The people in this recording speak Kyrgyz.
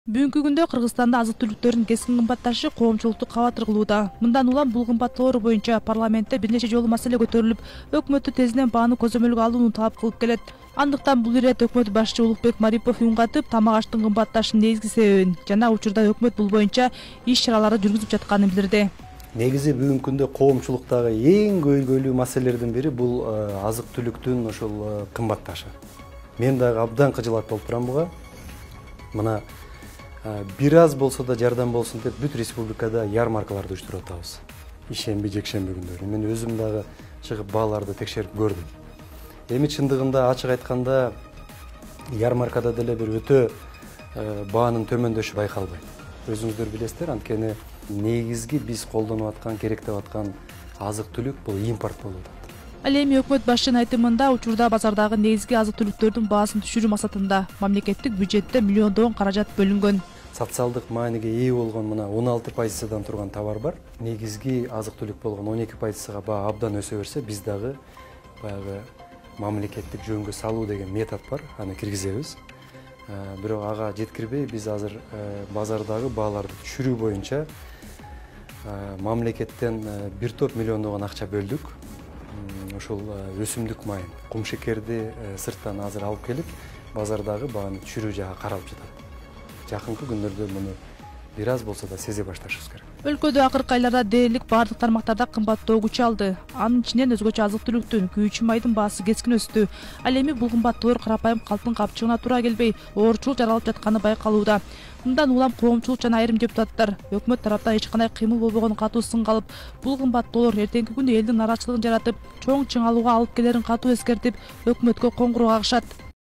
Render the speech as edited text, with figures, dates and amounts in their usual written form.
Бүгүнкү күндө Кыргызстанда азык-түлүктөрдүн кескин кымбатташы коомчулукту кабатыр кылууда. Мындан улам бул кымбаттоолор боюнча парламентте бир нече жолу маселе көтөрүлүп, өкмөттү тезинен бааны көзөмөлгө алууну талап кылып келет. Андыктан бул ирет өкмөт башчы Улукбек Марипов үн-катып тамак аштын кымбатташынын негизги себебин жана учурда өкмөт бул боюнча иш-чараларды жүргүзүп жатканын билдирди. Негизи бүгүнкү күндө коомчулуктагы эң көйгөйлүү маселелердин бири бул азык-түлүктүн ошол кымбатташы. Мен дагы абдан кыжылат болуп турам буга. Мына бир аз болсо да жардам болсун деп бүт республикада ярмаркаларды уюштуруп атабыз. Ишемби, жекшемби күндөрү. Мен өзүм дагы чыгып бааларды текшерип көрдүм. Эми чындыгында ачык айтканда ярмаркада деле бир өтө баанын төмөндөшү байкалбайт. Өзүңүздөр билесиздер, анткени негизги биз колдонуп аткан, керектеп аткан азык-түлүк бул импорт болуп атат. Ал эми өкмөт башчынын айтымында учурда базардагы негизги азык-түлүктөрдүн баасын түшүрүү максатында мамлекеттик бюджетте миллиондогон каражат бөлүнгөн. Социалдык мааниге ээ болгон мына 16% турган товар бар. Негизги азык-түлүк болгон 12%га баа абдан өсө берсе, биз дагы баягы мамлекеттик жөнгө салуу деген метод бар, аны киргизебиз. Бирок ага жеткирбей биз азыр базардагы бааларды түшүрүү боюнча мамлекеттен бир топ миллиондогон акча бөлдүк. Ошол өсүмдүк майын, кум шекерди сырттан азыр алып келип, базардагы бааны түшүрүү жагы каралып жатат. Жакынкы күндөрдө муну бир аз болсо да сезе башташыбыз керек. Өлкөдө акыркы айларда дээрлик баардык тармактарда кымбаттоо күч алды. Анын ичинен өзгөчө азык-түлүктүн, күйүүчү майдын баасы кескин өстү. Ал эми бул кымбаттоолор карапайым калктын капчыгына туура келбей, оорчулук жаралып жатканы байкалууда. Мындан улам коомчулук жана айрым депутаттар өкмөт тараптан эч кандай кыймыл болбогон катуу сынга алып, бул кымбаттоолор эртеңки күнү элдин нараачылыгын жаратып, чоң чыңалууга алып келерин катуу эскертип, өкмөткө коңгуроо кагышат.